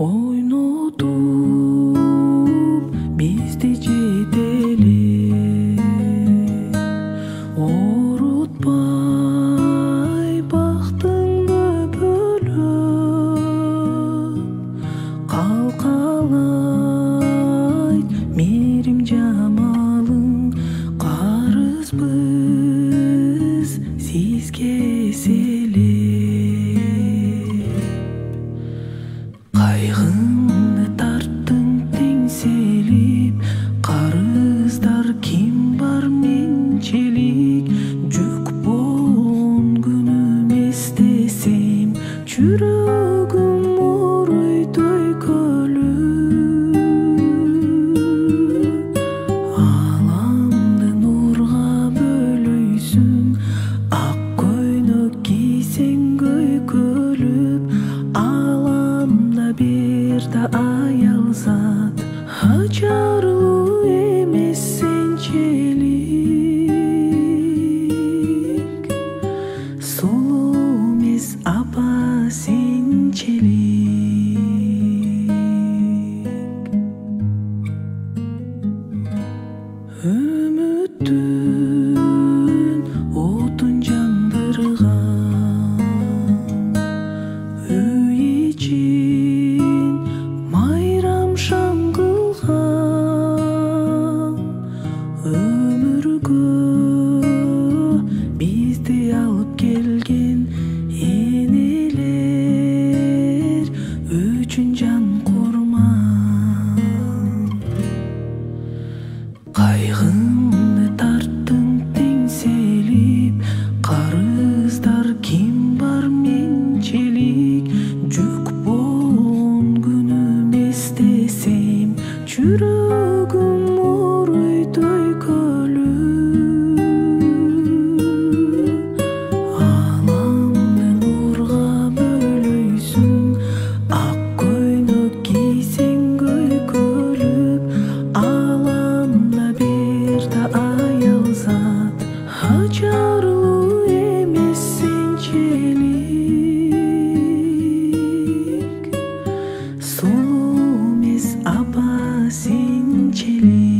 ойнотуп бизди жетели, орутпай бактыңды бөлөп, калкалайт мээрим жамалың, карызбыз сизге эселеп. Кайгыңды тарттың теңселип, карыздар ким бар менчелик, жүк болгон күнүм эстесем, жүрөгүм оройтой көлүп. Аламды нурга бөлөйсүң, ак көйнөк кийсең көйкөлүп, аламда бир да аялзат, ачарлуу эмес сенчелик, сулуу эмес апа сенчелик. Үмүттүн отун жандырган, үй ичин майрам шам кылган, өмүргө бизди алып келген энелер үчүн жан курман. Кайгыңды тарттың теңселип, карыздар ким бар менчелик, жүк болгон күнүм эстесем, жүрөгүм оройтой көлүп. Аламды нурга бөлөйсүң, ак көйнөк кийсең көйкөлүп, аламда бир да аялзат, ачарлуу эмес сенчелик, сулуу эмес апа сенчелик.